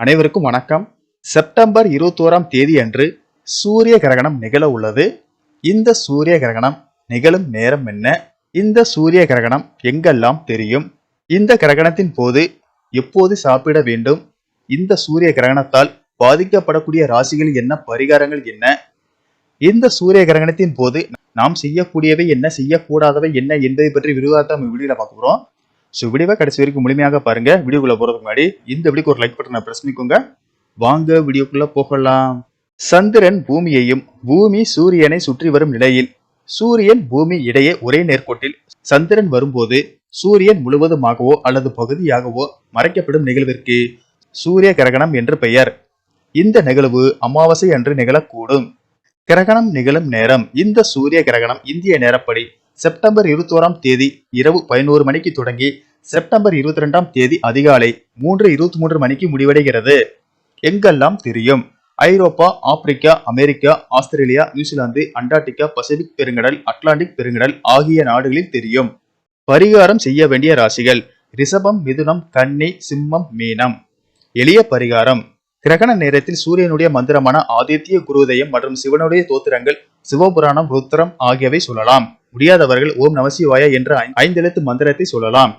அனைவருக்கும் வணக்கம். செப்டம்பர் 21ஆம் தேதி அன்று சூரிய கிரகணம் நிகழ உள்ளது. இந்த சூரிய கிரகணம் நிகழும் நேரம் என்ன? இந்த சூரிய கிரகணம் எங்கெல்லாம் தெரியும்? இந்த கிரகணத்தின் போது எப்போது சாப்பிட வேண்டும்? இந்த சூரிய கிரகணத்தால் பாதிக்கப்படக்கூடிய ராசிகள் என்ன, பரிகாரங்கள் என்ன? இந்த சூரிய கிரகணத்தின் போது நாம் செய்யக்கூடியவை என்ன, செய்யக்கூடாதவை என்ன என்பதை பற்றி விரிவாக நம்ம வீடியோல பார்க்க போறோம். வீடியோவை கடைசி வரைக்கும் முழுமையாக பாருங்க. வீடியோக்குள்ள போறதுக்கு முன்னாடி இந்த வீடியோக்கு ஒரு லைக் பட்டனை பிரஸ் பண்ணிக்கோங்க. வாங்க வீடியோக்குள்ள போகலாம். சந்திரன் பூமியையும் பூமி சூரியனை சுற்றி வரும் நிலையில் சூரியன் பூமி இடையே ஒரே நேர்கோட்டில் சந்திரன் வரும்போது சூரியன் முழுவதுமாகவோ அல்லது பகுதியாகவோ மறைக்கப்படும் நிகழ்விற்கு சூரிய கிரகணம் என்று பெயர். இந்த நிகழ்வு அமாவாசை அன்று நிகழக்கூடும். கிரகணம் நிகழும் நேரம். இந்த சூரிய கிரகணம் இந்திய நேரப்படி செப்டம்பர் 21ஆம் தேதி இரவு 11 மணிக்கு தொடங்கி செப்டம்பர் 22ஆம் தேதி அதிகாலை 3:23 மணிக்கு முடிவடைகிறது. எங்கெல்லாம் தெரியும்? Europe, Africa, America, Australia, New Zealand, Antarctica, Pacific பெருங்கடல், அட்லாண்டிக் பெருங்கடல் ஆகிய நாடுகளில் தெரியும். பரிகாரம் செய்ய வேண்டிய ராசிகள் ரிஷபம், மிதுனம், கன்னி, சிம்மம், மீனம். எளிய பரிகாரம். கிரகண நேரத்தில் சூரியனுடைய மந்திரமான ஆதித்ய குருதயம் மற்றும் சிவனுடைய தோத்திரங்கள், சிவபுராணம், ருத்ரம் ஆகியவை சொல்லலாம். முடியாதவர்கள் ஓம் நமசிவாய என்ற 5 எழுத்து மந்திரத்தை சொல்லலாம்.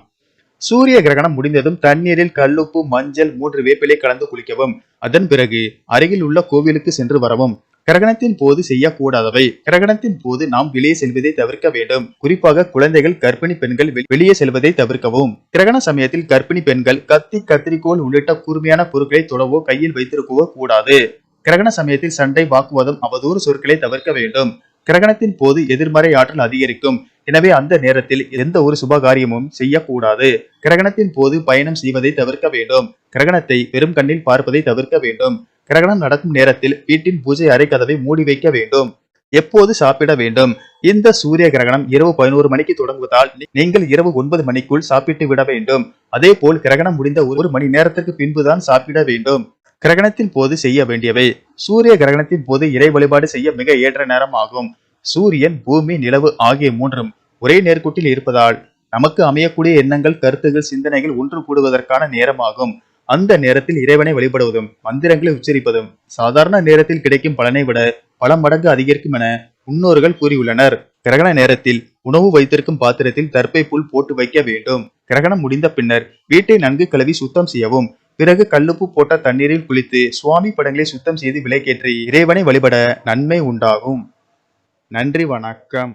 சூரிய கிரகணம் முடிந்ததும் தண்ணீரில் கல்லுப்பு, மஞ்சள், 3 வேப்பிலை கலந்து குளிக்கவும். அதன் பிறகு அருகில் உள்ள கோவிலுக்கு சென்று வரவும். கிரகணத்தின் போது செய்யக்கூடாதவை. கிரகணத்தின் போது நாம் வெளியே செல்வதை தவிர்க்க வேண்டும். குறிப்பாக குழந்தைகள், கர்ப்பிணி பெண்கள் வெளியே செல்வதை தவிர்க்கவும். கிரகண சமயத்தில் கர்ப்பிணி பெண்கள் கத்தி, கத்திரிக்கோள் உள்ளிட்ட கூர்மையான பொருட்களை தொடவோ கையில் வைத்திருக்கவோ கூடாது. கிரகண சமயத்தில் சண்டை, வாக்குவாதம், அவதூறு சொற்களை தவிர்க்க வேண்டும். கிரகணத்தின் போது எதிர்மறை ஆற்றல் அதிகரிக்கும். எனவே அந்த நேரத்தில் எந்த ஒரு சுபகாரியமும் செய்யக்கூடாது. கிரகணத்தின் போது பயணம் செய்வதை தவிர்க்க வேண்டும். கிரகணத்தை வெறும் கண்ணில் பார்ப்பதை தவிர்க்க வேண்டும். கிரகணம் நடக்கும் நேரத்தில் வீட்டின் பூஜை அறை கதவை மூடி வைக்க வேண்டும். எப்போது சாப்பிட வேண்டும்? இந்த சூரிய கிரகணம் இரவு 11 மணிக்கு தொடங்குவதால் நீங்கள் இரவு 9 மணிக்குள் சாப்பிட்டு விட வேண்டும். அதே போல் கிரகணம் முடிந்த 1 மணி நேரத்திற்கு பின்புதான் சாப்பிட வேண்டும். கிரகணத்தின் போது செய்ய வேண்டியவை. சூரிய கிரகணத்தின் போது இறை வழிபாடு செய்ய மிக ஏற்ற நேரம் ஆகும். சூரியன், பூமி, நிலவு ஆகிய 3ம் ஒரே நேர்கோட்டில் இருப்பதால் நமக்கு அமையக்கூடிய எண்ணங்கள், கருத்துகள், சிந்தனைகள் ஒன்று கூடுவதற்கான நேரமாகும். அந்த நேரத்தில் இறைவனை வழிபடுவதும் மந்திரங்களை உச்சரிப்பதும் சாதாரண நேரத்தில் கிடைக்கும் பலனை விட பல மடங்கு அதிகரிக்கும் என முன்னோர்கள் கூறியுள்ளனர். கிரகண நேரத்தில் உணவு வைத்திருக்கும் பாத்திரத்தில் தர்ப்பை புல் போட்டு வைக்க வேண்டும். கிரகணம் முடிந்த பின்னர் வீட்டை நன்கு கழுவி சுத்தம் செய்யவும். பிறகு கல்லுப்பு போட்ட தண்ணீரில் குளித்து சுவாமி படங்களை சுத்தம் செய்து விளக்கேற்றி இறைவனை வழிபட நன்மை உண்டாகும். நன்றி, வணக்கம்.